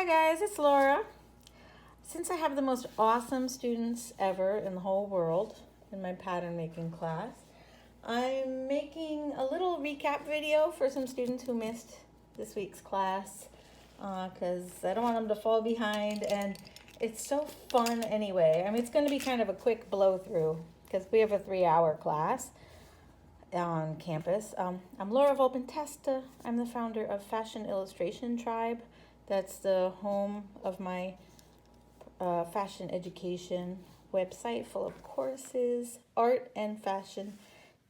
Hi guys, it's Laura. Since I have the most awesome students ever in the whole world in my pattern making class, I'm making a little recap video for some students who missed this week's class because I don't want them to fall behind, and it's so fun anyway. I mean, it's going to be kind of a quick blow through because we have a 3-hour class on campus. I'm Laura Volpin-Testa. I'm the founder of Fashion Illustration Tribe. That's the home of my fashion education website full of courses, art and fashion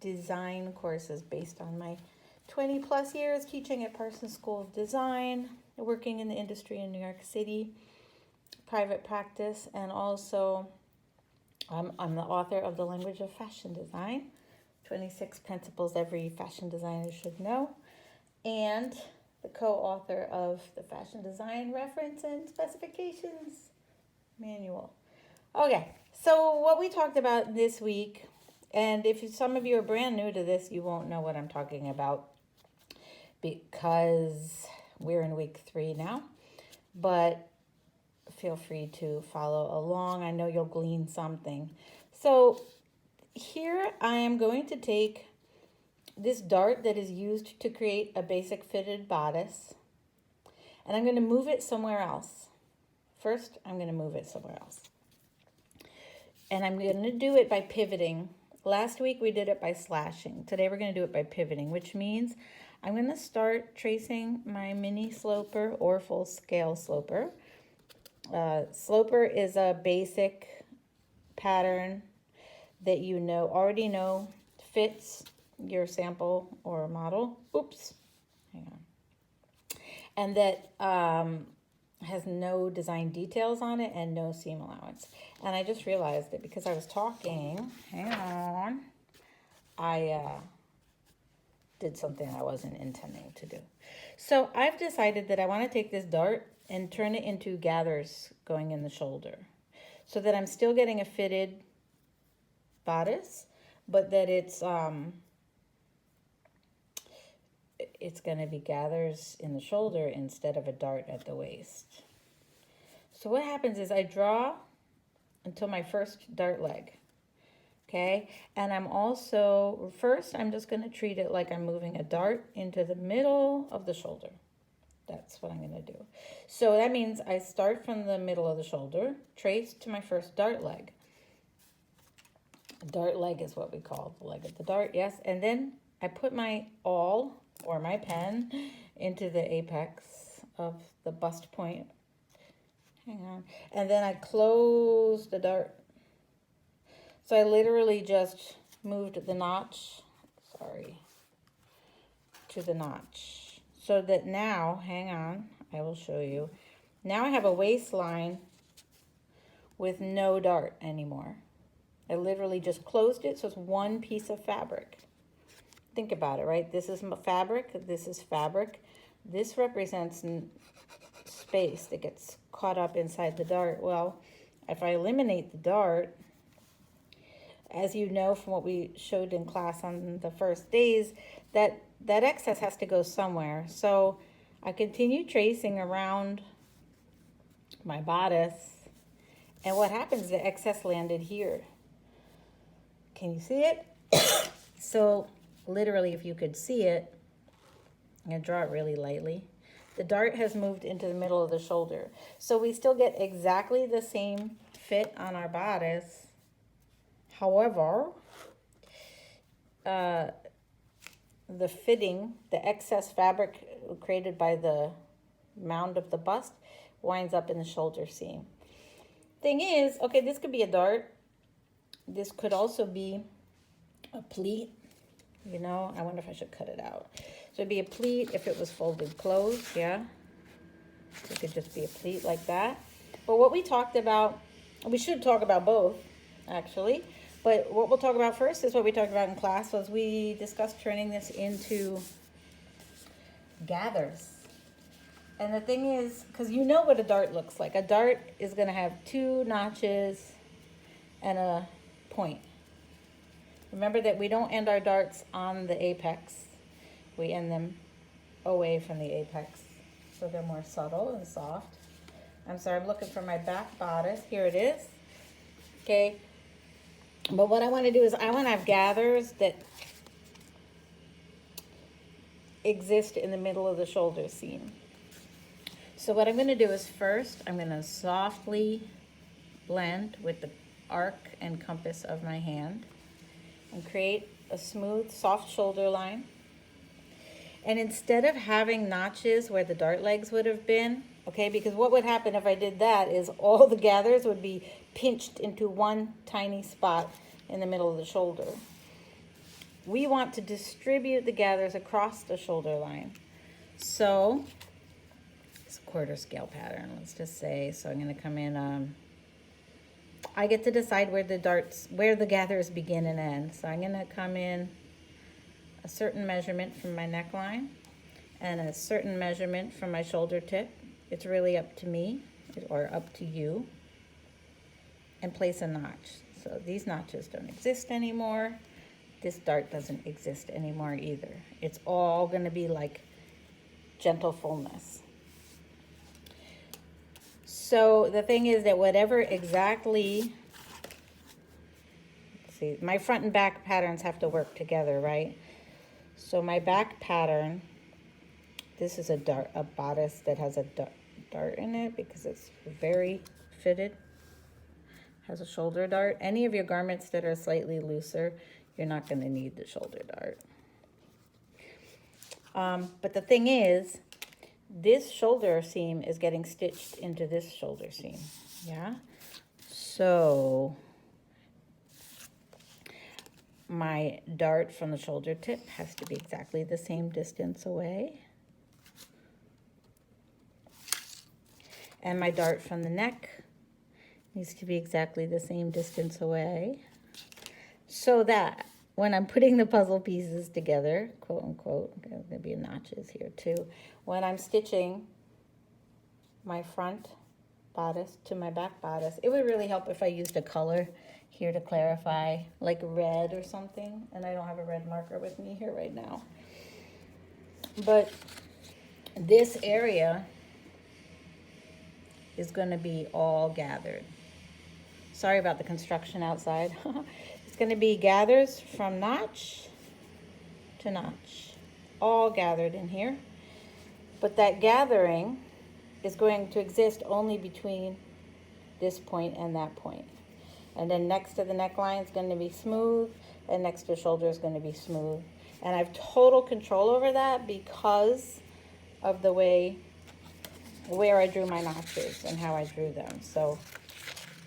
design courses based on my 20 plus years teaching at Parsons School of Design, working in the industry in New York City, private practice, and also I'm the author of The Language of Fashion Design, 26 Principles Every Fashion Designer Should Know, and the co-author of the Fashion Design Reference and Specifications Manual. Okay, so what we talked about this week, and if some of you are brand new to this, you won't know what I'm talking about because we're in week 3 now, but feel free to follow along. I know you'll glean something. So here I am going to take this dart that is used to create a basic fitted bodice, and I'm going to move it somewhere else. First, I'm going to move it somewhere else. And I'm going to do it by pivoting. Last week we did it by slashing. Today we're going to do it by pivoting, which means I'm going to start tracing my mini sloper or full scale sloper. Sloper is a basic pattern that you already know fits your sample or model. Oops, hang on. And that has no design details on it and no seam allowance. And I just realized that because I was talking, hang on, I did something I wasn't intending to do. So I've decided that I want to take this dart and turn it into gathers going in the shoulder so that I'm still getting a fitted bodice, but that it's going to be gathers in the shoulder instead of a dart at the waist. So what happens is I draw until my first dart leg, okay? And I'm also, first I'm just going to treat it like I'm moving a dart into the middle of the shoulder. That's what I'm going to do. So that means I start from the middle of the shoulder, trace to my first dart leg. Dart leg is what we call the leg of the dart, yes. And then I put my awl or my pen into the apex of the bust point. Hang on. And then I close the dart. So I literally just moved the notch, to the notch. So that now, hang on, I will show you. Now I have a waistline with no dart anymore. I literally just closed it, so it's one piece of fabric. Think about it, right? This is fabric, this is fabric. This represents space that gets caught up inside the dart. Well, if I eliminate the dart, as you know from what we showed in class on the first days, that excess has to go somewhere. So I continue tracing around my bodice, and what happens, the excess landed here. Can you see it? So literally, if you could see it, I'm going to draw it really lightly. The dart has moved into the middle of the shoulder. So we still get exactly the same fit on our bodice. However, the fitting, the excess fabric created by the mound of the bust winds up in the shoulder seam. Thing is, okay, this could be a dart. This could also be a pleat. I wonder if I should cut it out. So it'd be a pleat if it was folded closed, yeah. It could just be a pleat like that. But what we talked about, we should talk about both, actually. But what we'll talk about first is what we talked about in class, was we discussed turning this into gathers. And the thing is, because you know what a dart looks like. A dart is going to have 2 notches and a point. Remember that we don't end our darts on the apex. We end them away from the apex, so they're more subtle and soft. I'm sorry, I'm looking for my back bodice. Here it is. Okay. But what I want to do is I want to have gathers that exist in the middle of the shoulder seam. So what I'm going to do is first, I'm going to softly blend with the arc and compass of my hand and create a smooth, soft shoulder line. And instead of having notches where the dart legs would have been, okay, because what would happen if I did that is all the gathers would be pinched into one tiny spot in the middle of the shoulder. We want to distribute the gathers across the shoulder line. So it's a quarter scale pattern, let's just say. So I'm going to come in, I get to decide where the gathers begin and end. So I'm going to come in a certain measurement from my neckline and a certain measurement from my shoulder tip. It's really up to me or up to you. And place a notch. So these notches don't exist anymore. This dart doesn't exist anymore either. It's all going to be like gentle fullness. So the thing is that whatever exactly, let's see, my front and back patterns have to work together, right? So my back pattern, this is a bodice that has a dart in it because it's very fitted, has a shoulder dart. Any of your garments that are slightly looser, you're not going to need the shoulder dart. But the thing is, this shoulder seam is getting stitched into this shoulder seam, yeah? So my dart from the shoulder tip has to be exactly the same distance away. And my dart from the neck needs to be exactly the same distance away. So that when I'm putting the puzzle pieces together, quote unquote, there's going to be notches here too. When I'm stitching my front bodice to my back bodice, it would really help if I used a color here to clarify, like red or something. And I don't have a red marker with me here right now. But this area is going to be all gathered. Sorry about the construction outside. It's going to be gathers from notch to notch, all gathered in here. But that gathering is going to exist only between this point and that point. And then next to the neckline is going to be smooth, and next to the shoulder is going to be smooth. And I have total control over that because of the way, where I drew my notches and how I drew them. So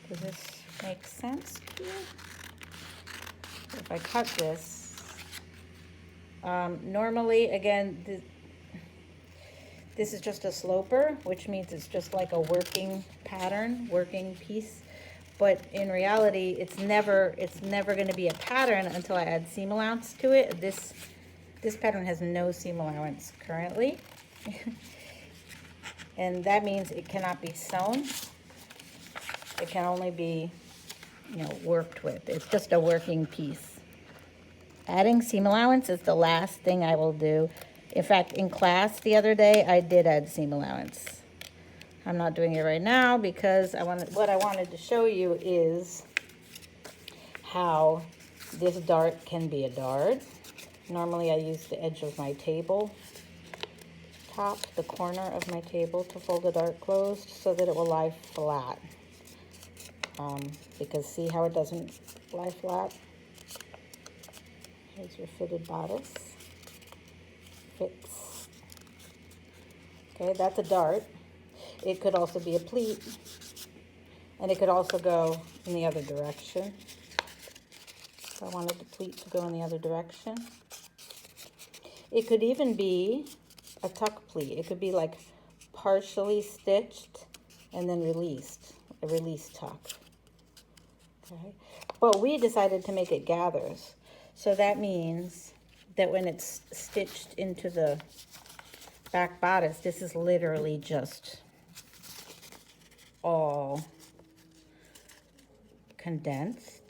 does this make sense to you? If I cut this, normally, again, this is just a sloper, which means it's just like a working pattern, working piece. But in reality, it's never going to be a pattern until I add seam allowance to it. This pattern has no seam allowance currently. And that means it cannot be sewn. It can only be, worked with. It's just a working piece. Adding seam allowance is the last thing I will do. In fact, in class the other day, I did add seam allowance. I'm not doing it right now because what I wanted to show you is how this dart can be a dart. Normally I use the edge of my table top, the corner of my table, to fold the dart closed so that it will lie flat. Because see how it doesn't lie flat? Here's your fitted bodice. Fits. Okay, that's a dart. It could also be a pleat, and it could also go in the other direction. So I wanted the pleat to go in the other direction. It could even be a tuck pleat. It could be like partially stitched and then released, a release tuck. Okay, but we decided to make it gathers. So that means that when it's stitched into the back bodice, this is literally just all condensed.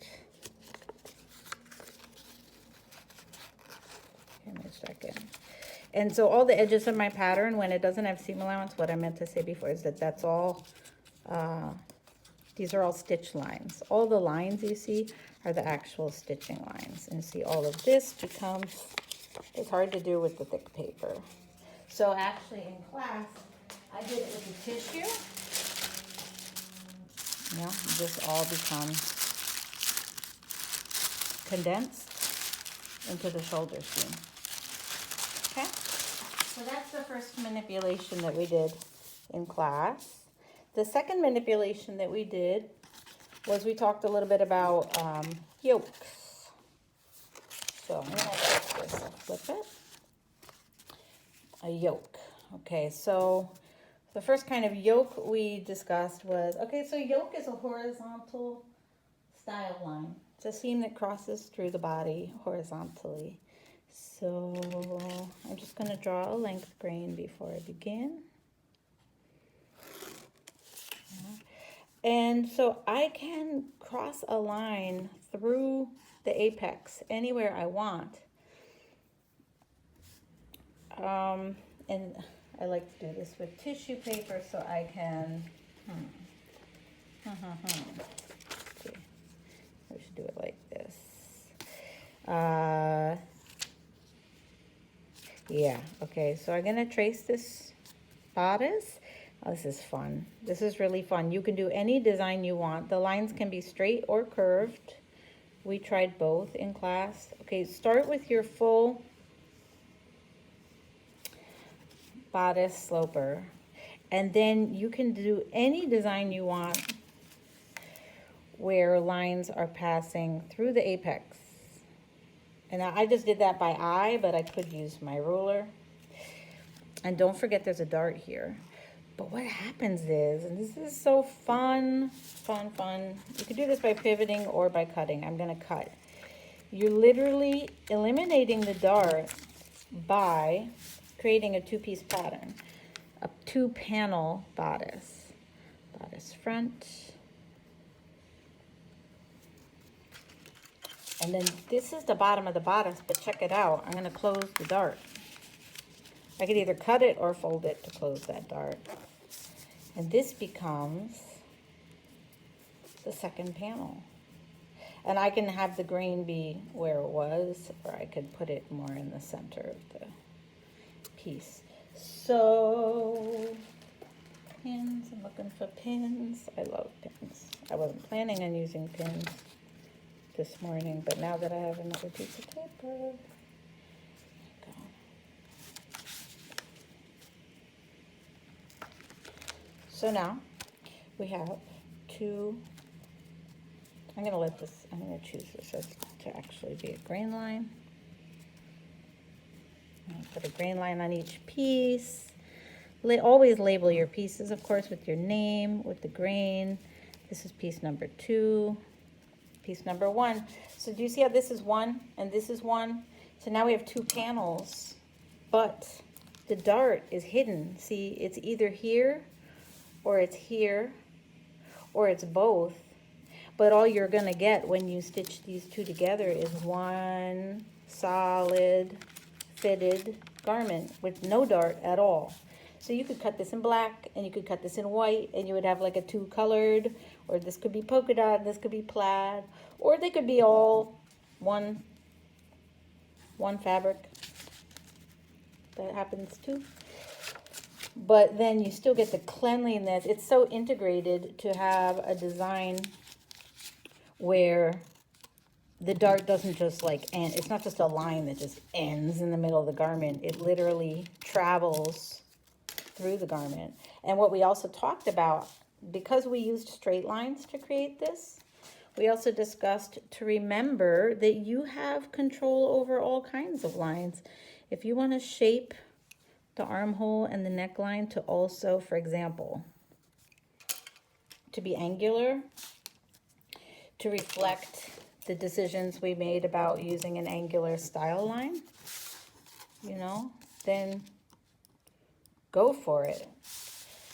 Give me a second. And so all the edges of my pattern, when it doesn't have seam allowance, what I meant to say before is that that's all These are all stitch lines. All the lines you see are the actual stitching lines. And see, all of this becomes, it's hard to do with the thick paper. So actually in class, I did it with the tissue. You know, this all becomes condensed into the shoulder seam. Okay, so that's the first manipulation that we did in class. The second manipulation that we did was we talked a little bit about yokes. So I'm gonna flip this, flip it. A yoke. Okay, so the first kind of yoke we discussed was, okay, so yoke is a horizontal style line. It's a seam that crosses through the body horizontally. So I'm just going to draw a length grain before I begin. And so I can cross a line through the apex anywhere I want. And I like to do this with tissue paper so I can, okay. I should do it like this. Yeah, okay, so I'm gonna trace this bodice. Oh, this is fun. This is really fun. You can do any design you want. The lines can be straight or curved. We tried both in class. Okay, start with your full bodice sloper, and then you can do any design you want where lines are passing through the apex. And I just did that by eye, but I could use my ruler. And don't forget there's a dart here. But what happens is, and this is so fun, fun. You could do this by pivoting or by cutting. I'm gonna cut. You're literally eliminating the dart by creating a two-piece pattern, a two-panel bodice. Bodice front. And then this is the bottom of the bodice, but check it out. I'm gonna close the dart. I could either cut it or fold it to close that dart. And this becomes the second panel. And I can have the grain be where it was, or I could put it more in the center of the piece. So, pins, I'm looking for pins. I love pins. I wasn't planning on using pins this morning, but now that I have another piece of paper, there you go. So now we have two, I'm going to choose this as to actually be a grain line. I'm going to put a grain line on each piece. Always label your pieces, of course, with your name, with the grain. This is piece number 2, piece number 1. So do you see how this is 1 and this is 1? So now we have 2 panels, but the dart is hidden. See, it's either here, or it's here, or it's both. But all you're gonna get when you stitch these two together is one solid fitted garment with no dart at all. So you could cut this in black, and you could cut this in white, and you would have like a 2-colored, or this could be polka dot, this could be plaid, or they could be all one fabric. That happens too. But then you still get the cleanliness. It's so integrated to have a design where the dart doesn't just like end. It's not just a line that just ends in the middle of the garment. It literally travels through the garment. And what we also talked about, because we used straight lines to create this, we also discussed to remember that you have control over all kinds of lines. If you want to shape the armhole and the neckline to also, for example, to be angular, to reflect the decisions we made about using an angular style line, you know, then go for it.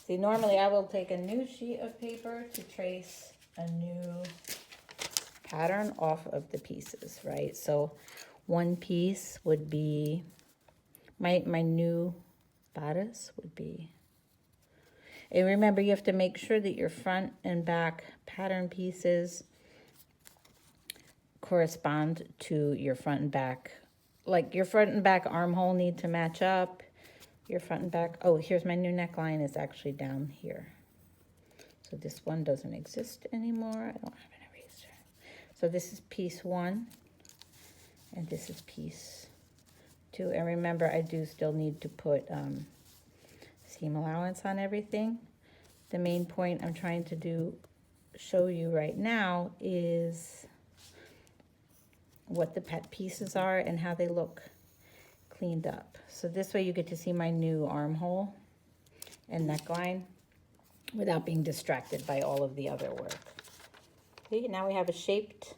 See, normally I will take a new sheet of paper to trace a new pattern off of the pieces, right? So one piece would be, my new bodice would be, And remember, you have to make sure that your front and back pattern pieces correspond to your front and back. Like your front and back armhole need to match up. Your front and back, oh, here's my new neckline is actually down here. So this one doesn't exist anymore. I don't have an eraser. So this is piece 1, and this is piece 2. And remember, I do still need to put seam allowance on everything. The main point I'm trying to show you right now is what the pet pieces are and how they look cleaned up. So this way you get to see my new armhole and neckline without being distracted by all of the other work. See, now we have a shaped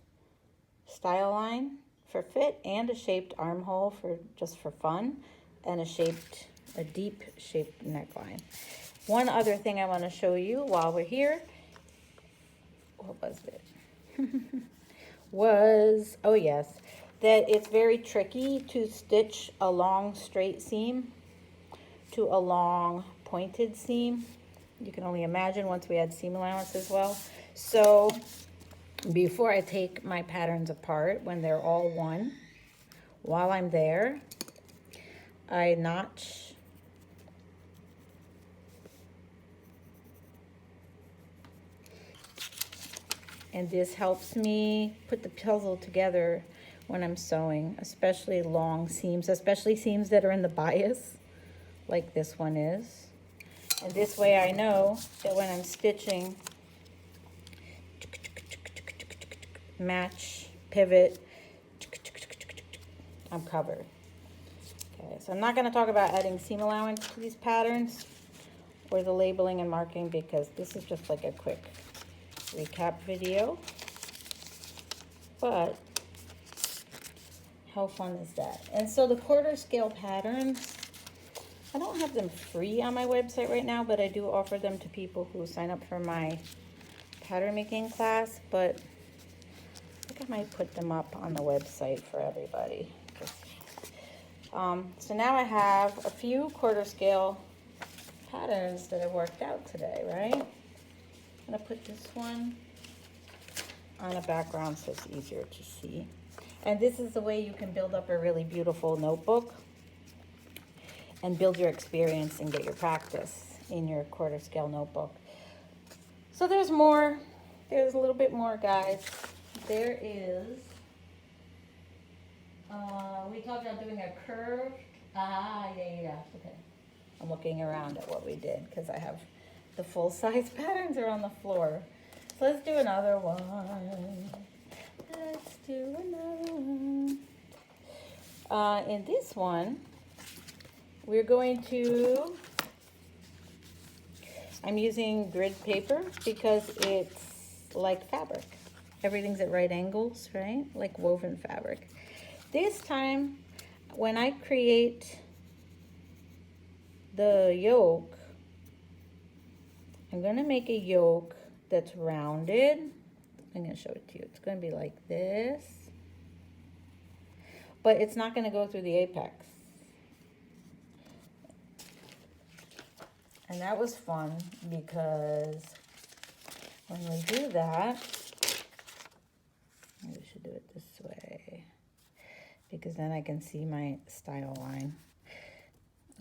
style line for fit and a shaped armhole for just for fun, and a deep shaped neckline. One other thing I want to show you while we're here, what was it? Oh yes, that it's very tricky to stitch a long straight seam to a long pointed seam. You can only imagine once we add seam allowance as well. So before I take my patterns apart, when they're all one, while I'm there, I notch and this helps me put the puzzle together when I'm sewing, especially long seams, especially seams that are in the bias, like this one is. And this way I know that when I'm stitching, match, pivot, I'm covered. Okay, so I'm not going to talk about adding seam allowance to these patterns or the labeling and marking, because this is just like a quick recap video. But how fun is that? And so the quarter scale patterns, I don't have them free on my website right now, but I do offer them to people who sign up for my pattern making class. But I think I might put them up on the website for everybody. So now I have a few quarter scale patterns that I worked out today, right? I'm gonna put this one on a background so it's easier to see. And this is the way you can build up a really beautiful notebook and build your experience and get your practice in your quarter scale notebook. So there's more, there's a little bit more, guys. There is, we talked about doing a curved, yeah, okay. I'm looking around at what we did because I have the full size patterns are on the floor. So let's do another one. Let's do another one. In this one, we're going to, I'm using grid paper because it's like fabric. Everything's at right angles, right? Like woven fabric. This time, when I create the yoke, I'm gonna make a yoke that's rounded. I'm gonna show it to you. It's gonna be like this, but it's not gonna go through the apex. And that was fun because when we do that, maybe we should do it this way because then I can see my style line.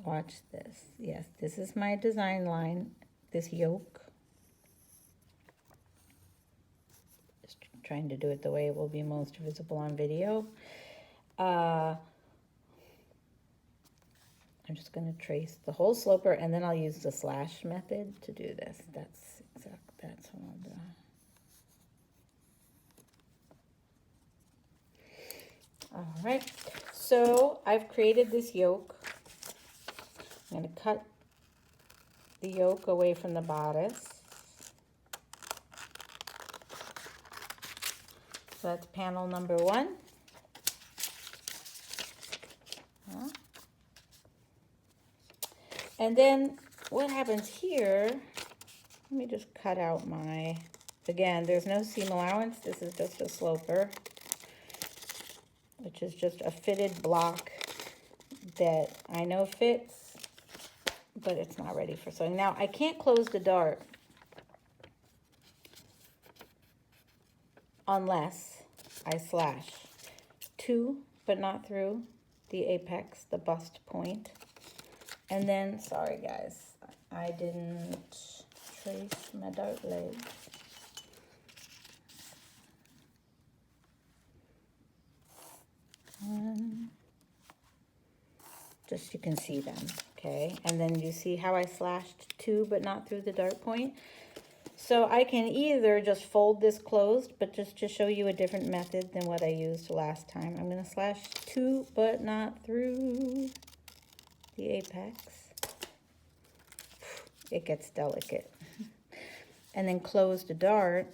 Watch this. Yes, this is my design line, this yoke. Just trying to do it the way it will be most visible on video. I'm just going to trace the whole sloper, and then I'll use the slash method to do this. That's what I'll do. All right, so I've created this yoke. I'm going to cut the yoke away from the bodice. So that's panel number 1. And then what happens here, let me just cut out my, again, there's no seam allowance. This is just a sloper, which is just a fitted block that I know fits, but it's not ready for sewing. Now, I can't close the dart unless I slash to, but not through the apex, the bust point. And then, sorry guys, I didn't trace my dart leg. Just you can see them, okay? And then you see how I slashed to, but not through the dart point. So I can either just fold this closed, but just to show you a different method than what I used last time. I'm gonna slash to, but not through the apex. It gets delicate. And then close the dart.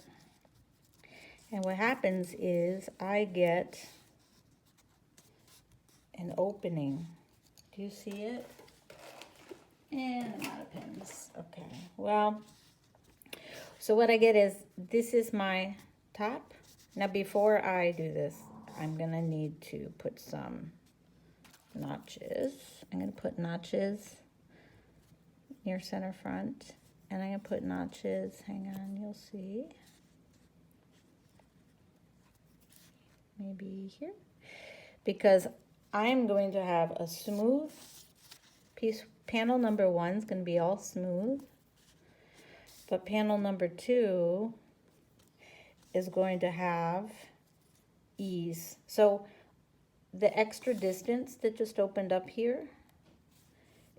And what happens is I get an opening. Do you see it? And I'm out of pins. Okay, well, so what I get is, this is my top. Now before I do this, I'm gonna need to put some notches. I'm gonna put notches near center front, and I'm gonna put notches, hang on, you'll see. Maybe here. Because I'm going to have a smooth piece. Panel number 1 is going to be all smooth, but panel number 2 is going to have ease. So the extra distance that just opened up here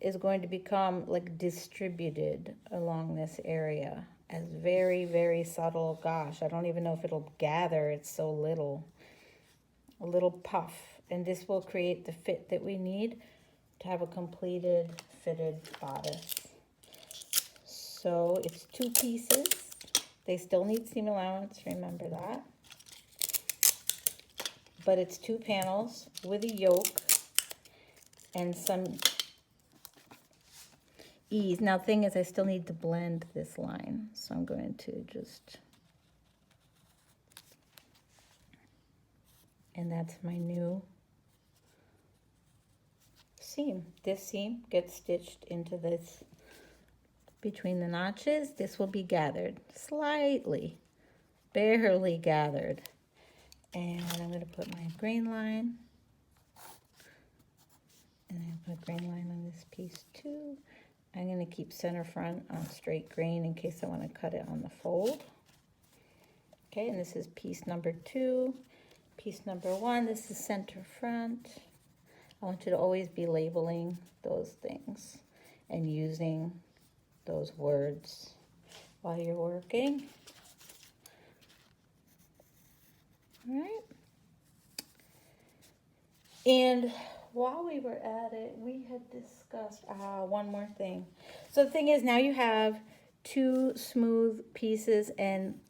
is going to become like distributed along this area as very, very subtle. Gosh, I don't even know if it'll gather. It's so little. A little puff. And this will create the fit that we need to have a completed fitted bodice. So it's 2 pieces. They still need seam allowance, remember that. But it's 2 panels with a yoke and some ease. Now, the thing is, I still need to blend this line. So I'm going to just, and that's my new seam. This seam gets stitched into this between the notches. This will be gathered slightly, barely gathered. And I'm going to put my grain line. And I put grain line on this piece too. I'm going to keep center front on straight grain in case I want to cut it on the fold. Okay, and this is piece number 2. Piece number 1, this is center front. I want you to always be labeling those things and using those words while you're working. All right. And while we were at it, we had discussed one more thing. So the thing is, now you have 2 smooth pieces and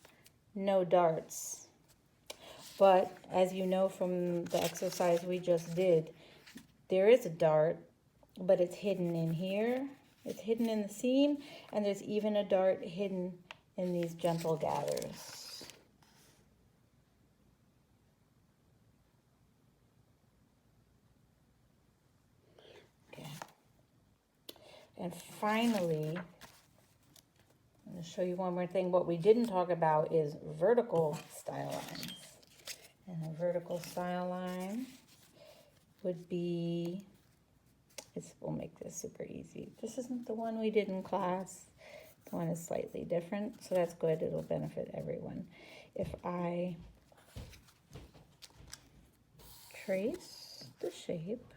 no darts. But as you know from the exercise we just did, there is a dart, but it's hidden in here. It's hidden in the seam, and there's even a dart hidden in these gentle gathers. Okay. And finally, I'm going to show you one more thing. What we didn't talk about is vertical style lines. And a vertical style line would be, we'll make this super easy. This isn't the one we did in class. The one is slightly different, so that's good. It'll benefit everyone. If I trace the shape,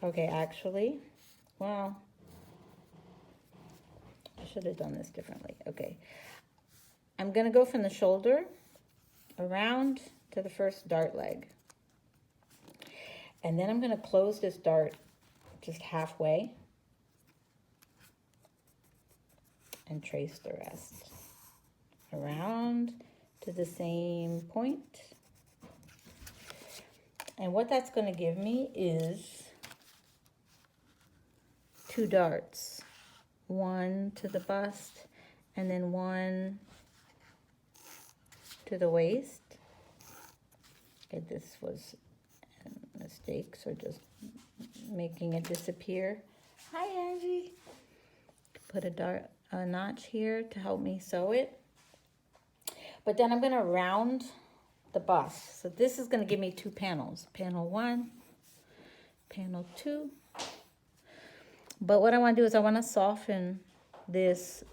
okay, actually, well, I should have done this differently. Okay, I'm going to go from the shoulder around to the first dart leg. And then I'm going to close this dart just halfway and trace the rest around to the same point. And what that's going to give me is 2 darts. 1 to the bust and then 1 to the waist. Okay, this was mistakes or just making it disappear. Hi, Angie. Put a notch here to help me sew it. But then I'm going to round the bust. So this is going to give me 2 panels. Panel 1, panel 2. But what I want to do is I want to soften this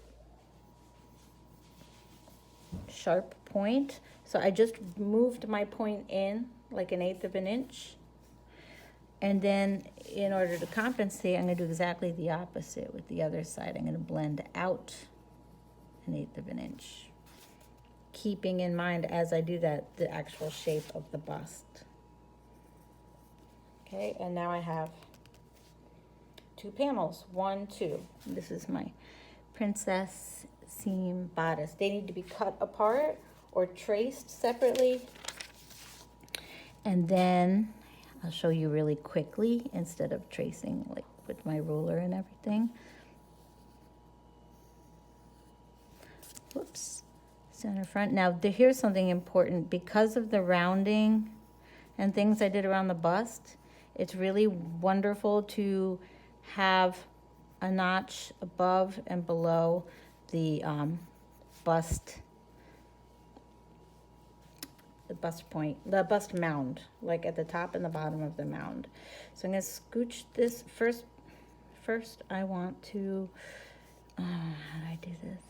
sharp point. So I just moved my point in like 1/8 of an inch. And then in order to compensate, I'm going to do exactly the opposite with the other side. I'm going to blend out 1/8 of an inch, keeping in mind as I do that the actual shape of the bust. Okay, and now I have 2 panels, 1, 2. This is my princess seam bodice. They need to be cut apart or traced separately. And then I'll show you really quickly instead of tracing like with my ruler and everything. Whoops, center front. Now here's something important. Because of the rounding and things I did around the bust, it's really wonderful to have a notch above and below the bust point, the bust mound, like at the top and the bottom of the mound. So I'm going to scooch this first. First, I want to, how do I do this?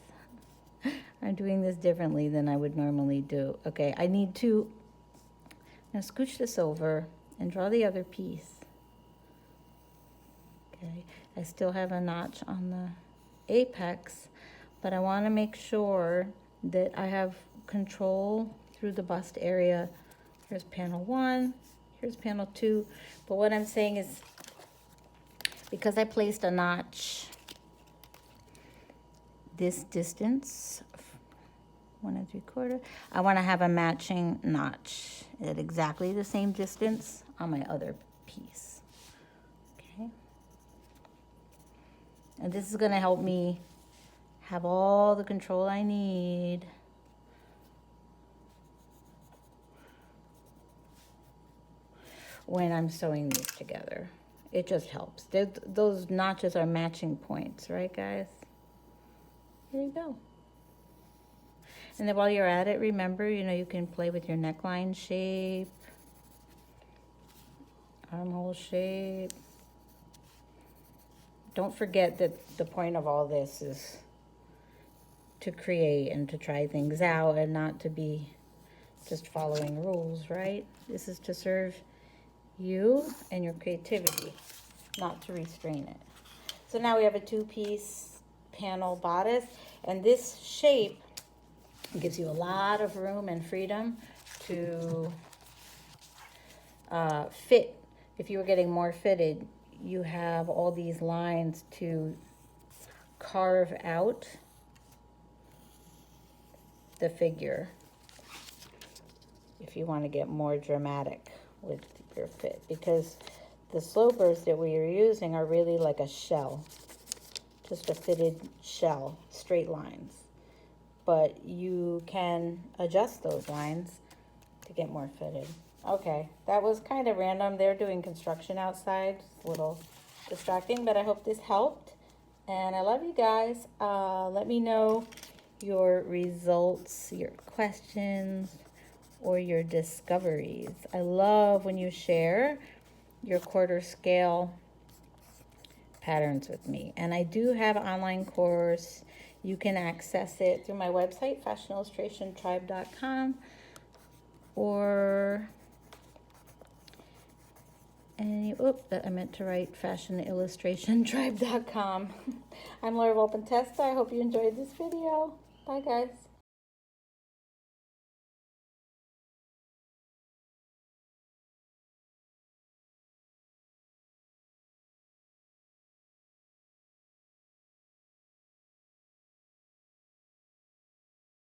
I'm doing this differently than I would normally do. Okay, I need to, I'm going to scooch this over and draw the other piece. Okay, I still have a notch on the apex, but I want to make sure that I have control through the bust area. Here's panel 1, here's panel 2. But what I'm saying is, because I placed a notch this distance, 1 3/4, I want to have a matching notch at exactly the same distance on my other piece. Okay. And this is going to help me have all the control I need when I'm sewing these together. It just helps. Those notches are matching points, right, guys? Here you go. And then while you're at it, remember, you can play with your neckline shape, armhole shape. Don't forget that the point of all this is to create and to try things out and not to be just following rules, right? This is to serve you and your creativity, not to restrain it. So now we have a 2-piece panel bodice, and this shape gives you a lot of room and freedom to fit. If you were getting more fitted, you have all these lines to carve out the figure if you want to get more dramatic with your fit, because the slopers that we are using are really like a shell, just a fitted shell, straight lines. But you can adjust those lines to get more fitted. Okay, that was kind of random. They're doing construction outside. It's a little distracting, but I hope this helped. And I love you guys. Let me know your results, your questions, or your discoveries. I love when you share your quarter scale patterns with me. And I do have an online course. You can access it through my website, fashionillustrationtribe.com, or I meant to write fashionillustrationtribe.com. I'm Laura Volpin Testa. I hope you enjoyed this video. Bye, guys.